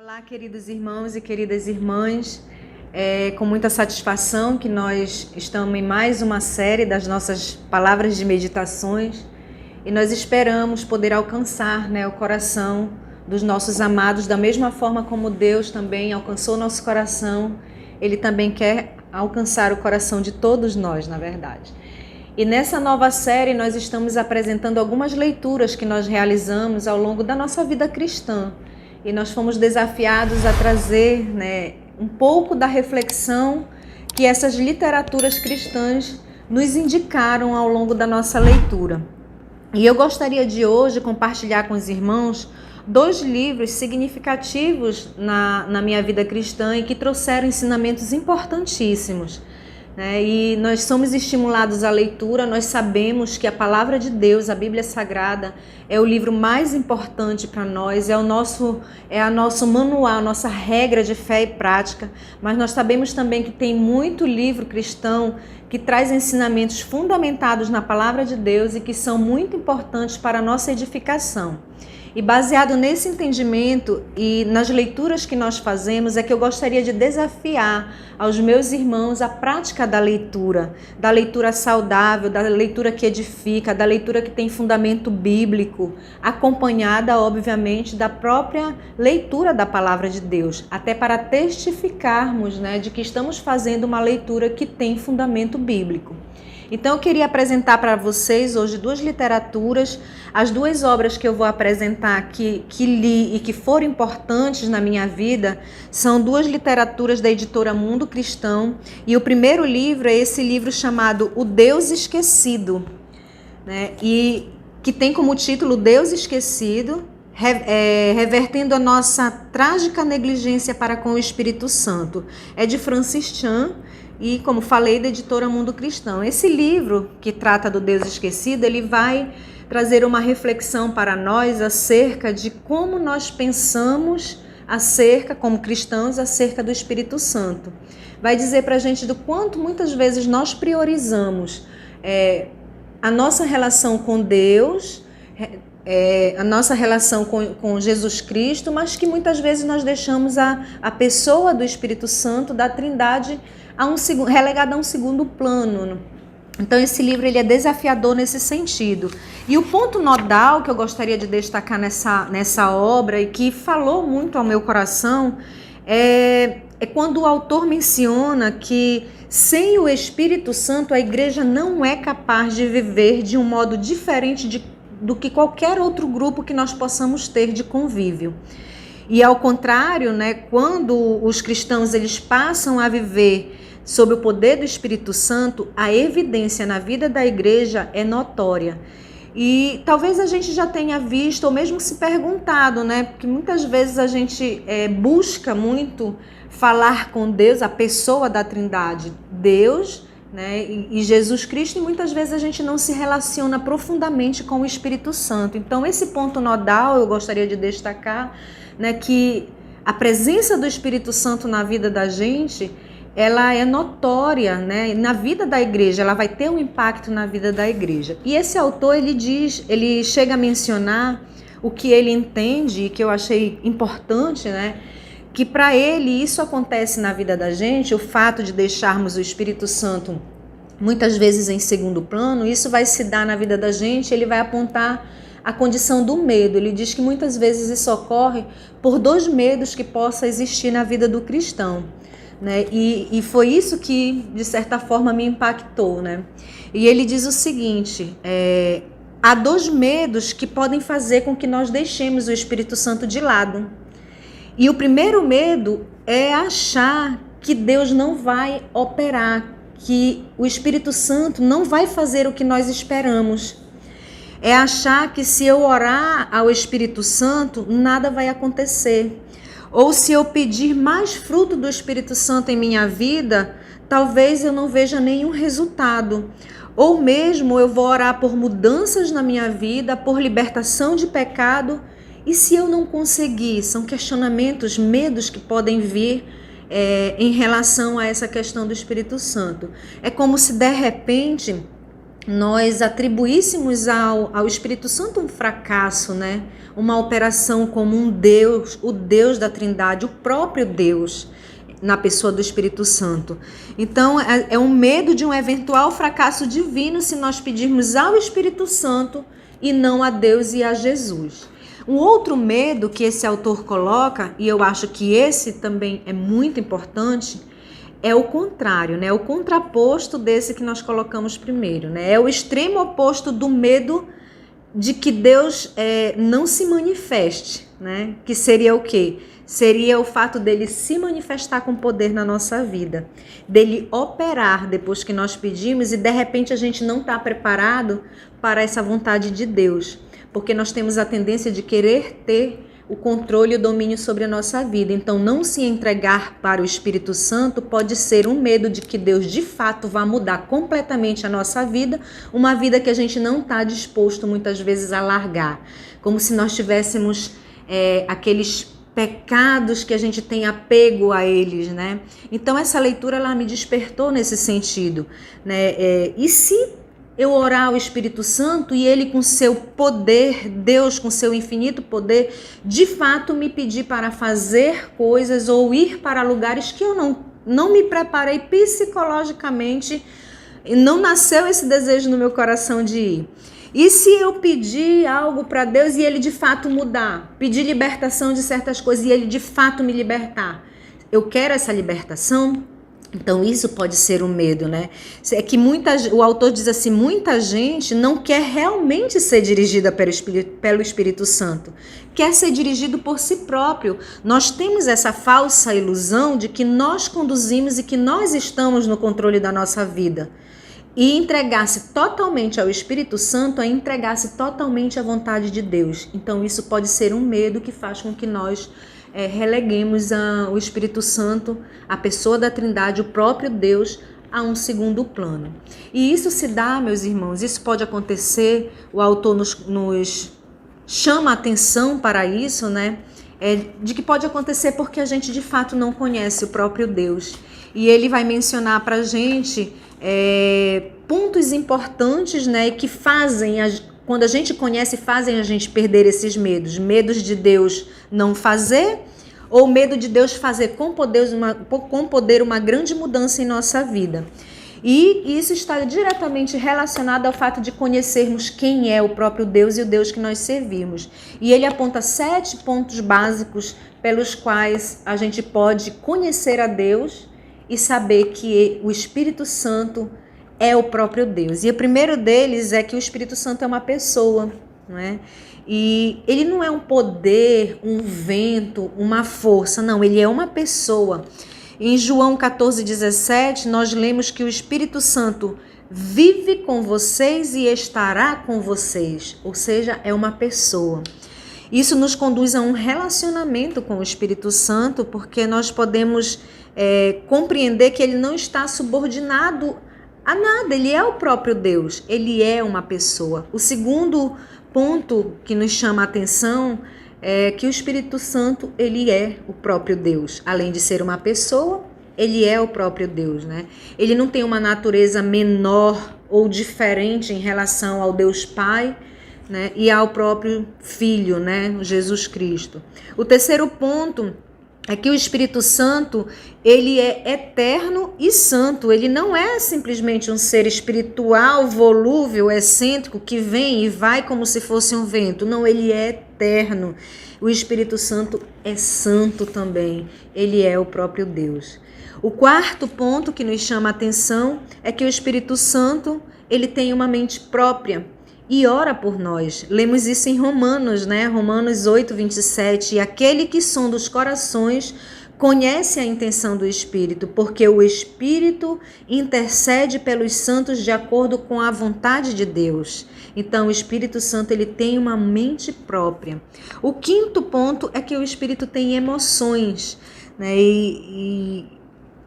Olá, queridos irmãos e queridas irmãs. É com muita satisfação que nós estamos em mais uma série das nossas palavras de meditações e nós esperamos poder alcançar, o coração dos nossos amados da mesma forma como Deus também alcançou nosso coração. Ele também quer alcançar o coração de todos nós, na verdade. E nessa nova série nós estamos apresentando algumas leituras que nós realizamos ao longo da nossa vida cristã. E nós fomos desafiados a trazer, um pouco da reflexão que essas literaturas cristãs nos indicaram ao longo da nossa leitura. E eu gostaria de hoje compartilhar com os irmãos 2 livros significativos na minha vida cristã e que trouxeram ensinamentos importantíssimos. E nós somos estimulados à leitura, nós sabemos que a palavra de Deus, a Bíblia Sagrada, é o livro mais importante para nós, é o nosso manual, a nossa regra de fé e prática, mas nós sabemos também que tem muito livro cristão que traz ensinamentos fundamentados na palavra de Deus e que são muito importantes para a nossa edificação. E baseado nesse entendimento e nas leituras que nós fazemos, é que eu gostaria de desafiar aos meus irmãos a prática da leitura saudável, da leitura que edifica, da leitura que tem fundamento bíblico, acompanhada, obviamente, da própria leitura da palavra de Deus, até para testificarmos, de que estamos fazendo uma leitura que tem fundamento bíblico. Então eu queria apresentar para vocês hoje 2 literaturas, as 2 obras que eu vou apresentar aqui, que li e que foram importantes na minha vida, são 2 literaturas da editora Mundo Cristão, e o primeiro livro é esse livro chamado O Deus Esquecido, e que tem como título Deus Esquecido, revertendo a nossa trágica negligência para com o Espírito Santo. É de Francis Chan, e como falei, da editora Mundo Cristão. Esse livro que trata do Deus Esquecido, ele vai trazer uma reflexão para nós acerca de como nós pensamos como cristãos, acerca do Espírito Santo. Vai dizer para a gente do quanto muitas vezes nós priorizamos a nossa relação com Deus, a nossa relação com Jesus Cristo, mas que muitas vezes nós deixamos a pessoa do Espírito Santo, da Trindade, relegada a um segundo plano. Então esse livro ele é desafiador nesse sentido. E o ponto nodal que eu gostaria de destacar nessa obra e que falou muito ao meu coração é quando o autor menciona que sem o Espírito Santo a igreja não é capaz de viver de um modo diferente do que qualquer outro grupo que nós possamos ter de convívio. E ao contrário, quando os cristãos eles passam a viver sob o poder do Espírito Santo, a evidência na vida da igreja é notória. E talvez a gente já tenha visto ou mesmo se perguntado, porque muitas vezes a gente busca muito falar com Deus, a pessoa da Trindade, Deus, e Jesus Cristo, e muitas vezes a gente não se relaciona profundamente com o Espírito Santo. Então esse ponto nodal eu gostaria de destacar, que a presença do Espírito Santo na vida da gente, ela é notória, na vida da igreja, ela vai ter um impacto na vida da igreja. E esse autor, ele chega a mencionar o que ele entende, e que eu achei importante, que para ele isso acontece na vida da gente, o fato de deixarmos o Espírito Santo muitas vezes em segundo plano, isso vai se dar na vida da gente, ele vai apontar a condição do medo. Ele diz que muitas vezes isso ocorre por 2 medos que possa existir na vida do cristão. E foi isso que, de certa forma, me impactou. E ele diz o seguinte, há 2 medos que podem fazer com que nós deixemos o Espírito Santo de lado. E o primeiro medo é achar que Deus não vai operar, que o Espírito Santo não vai fazer o que nós esperamos. É achar que se eu orar ao Espírito Santo, nada vai acontecer. Ou se eu pedir mais fruto do Espírito Santo em minha vida, talvez eu não veja nenhum resultado. Ou mesmo eu vou orar por mudanças na minha vida, por libertação de pecado, e se eu não conseguir? São questionamentos, medos que podem vir em relação a essa questão do Espírito Santo. É como se de repente nós atribuíssemos ao Espírito Santo um fracasso, né? Uma operação como um Deus, o Deus da Trindade, o próprio Deus, na pessoa do Espírito Santo. Então, é um medo de um eventual fracasso divino se nós pedirmos ao Espírito Santo e não a Deus e a Jesus. Um outro medo que esse autor coloca, e eu acho que esse também é muito importante, é o contrário, né? O contraposto desse que nós colocamos primeiro, né? É o extremo oposto do medo de que Deus não se manifeste, né? Que seria o quê? Seria o fato dele se manifestar com poder na nossa vida, dele operar depois que nós pedimos e de repente a gente não está preparado para essa vontade de Deus, porque nós temos a tendência de querer ter o controle e o domínio sobre a nossa vida. Então, não se entregar para o Espírito Santo pode ser um medo de que Deus, de fato, vá mudar completamente a nossa vida, uma vida que a gente não está disposto, muitas vezes, a largar. Como se nós tivéssemos aqueles pecados que a gente tem apego a eles, né? Então, essa leitura, ela me despertou nesse sentido, né? E se eu orar ao Espírito Santo e ele com seu poder, Deus com seu infinito poder, de fato me pedir para fazer coisas ou ir para lugares que eu não me preparei psicologicamente, e não nasceu esse desejo no meu coração de ir. E se eu pedir algo para Deus e ele de fato mudar, pedir libertação de certas coisas e ele de fato me libertar, eu quero essa libertação? Então isso pode ser um medo, né? É que o autor diz assim, muita gente não quer realmente ser dirigida pelo Espírito Santo, quer ser dirigido por si próprio. Nós temos essa falsa ilusão de que nós conduzimos e que nós estamos no controle da nossa vida. E entregar-se totalmente ao Espírito Santo é entregar-se totalmente à vontade de Deus. Então isso pode ser um medo que faz com que nós releguemos o Espírito Santo, a pessoa da Trindade, o próprio Deus, a um segundo plano. E isso se dá, meus irmãos, isso pode acontecer, o autor nos chama a atenção para isso, né? De que pode acontecer porque a gente de fato não conhece o próprio Deus. E ele vai mencionar para a gente pontos importantes, né, que fazem, quando a gente conhece, fazem a gente perder esses medos. Medos de Deus não fazer ou medo de Deus fazer com poder uma grande mudança em nossa vida. E isso está diretamente relacionado ao fato de conhecermos quem é o próprio Deus e o Deus que nós servimos. E ele aponta 7 pontos básicos pelos quais a gente pode conhecer a Deus e saber que o Espírito Santo é o próprio Deus. E o primeiro deles é que o Espírito Santo é uma pessoa, não é? E ele não é um poder, um vento, uma força, não, ele é uma pessoa. Em João 14,17, nós lemos que o Espírito Santo vive com vocês e estará com vocês, ou seja, é uma pessoa. Isso nos conduz a um relacionamento com o Espírito Santo, porque nós podemos compreender que ele não está subordinado a nada, ele é o próprio Deus, ele é uma pessoa. O segundo ponto que nos chama a atenção é que o Espírito Santo, ele é o próprio Deus. Além de ser uma pessoa, ele é o próprio Deus, né? Ele não tem uma natureza menor ou diferente em relação ao Deus Pai, né? E ao próprio Filho, né? Jesus Cristo. O terceiro ponto é que o Espírito Santo, ele é eterno e santo. Ele não é simplesmente um ser espiritual, volúvel, excêntrico, que vem e vai como se fosse um vento. Não, ele é eterno. O Espírito Santo é santo também. Ele é o próprio Deus. O quarto ponto que nos chama a atenção é que o Espírito Santo, ele tem uma mente própria e ora por nós. Lemos isso em Romanos, né? Romanos 8:27. E aquele que sonda os corações conhece a intenção do Espírito, porque o Espírito intercede pelos santos de acordo com a vontade de Deus. Então, o Espírito Santo, ele tem uma mente própria. O quinto ponto é que o Espírito tem emoções, né? E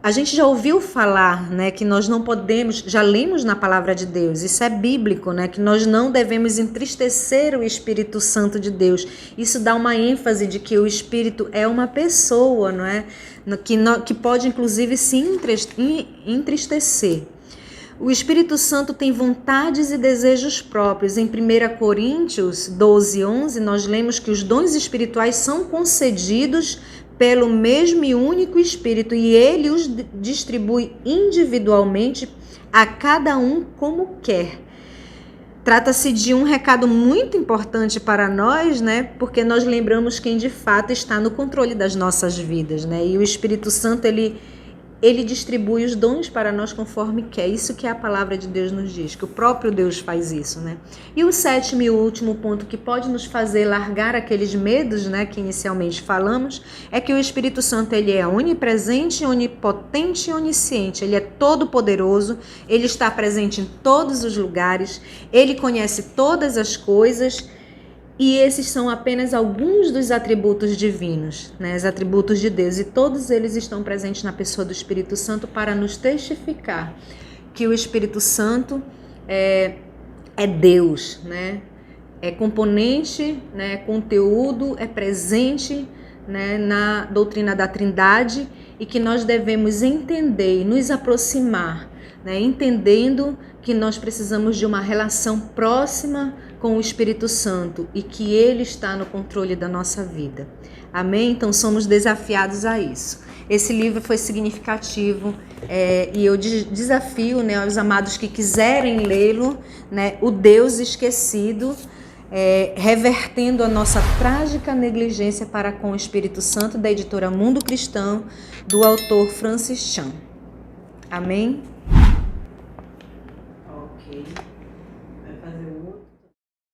a gente já ouviu falar, né, que nós não podemos, já lemos na palavra de Deus, isso é bíblico, né, que nós não devemos entristecer o Espírito Santo de Deus. Isso dá uma ênfase de que o Espírito é uma pessoa, não é? Que pode inclusive se entristecer. O Espírito Santo tem vontades e desejos próprios. Em 1 Coríntios 12:11, nós lemos que os dons espirituais são concedidos pelo mesmo e único Espírito e ele os distribui individualmente a cada um como quer. Trata-se de um recado muito importante para nós, né? Porque nós lembramos quem de fato está no controle das nossas vidas, né? E o Espírito Santo, ele distribui os dons para nós conforme quer. Isso que a palavra de Deus nos diz, que o próprio Deus faz isso, né? E o sétimo e último ponto que pode nos fazer largar aqueles medos, né, que inicialmente falamos, é que o Espírito Santo, ele é onipresente, onipotente e onisciente. Ele é todo poderoso, ele está presente em todos os lugares, ele conhece todas as coisas. E esses são apenas alguns dos atributos divinos, né? Os atributos de Deus. E todos eles estão presentes na pessoa do Espírito Santo para nos testificar que o Espírito Santo é Deus, né? É componente, né? É conteúdo, é presente, né? Na doutrina da Trindade e que nós devemos entender e nos aproximar, né? Entendendo que nós precisamos de uma relação próxima com o Espírito Santo e que ele está no controle da nossa vida. Amém? Então somos desafiados a isso. Esse livro foi significativo e eu desafio, né, aos amados que quiserem lê-lo, né, O Deus Esquecido, revertendo a nossa trágica negligência para com o Espírito Santo, da editora Mundo Cristão, do autor Francis Chan. Amém? Ok.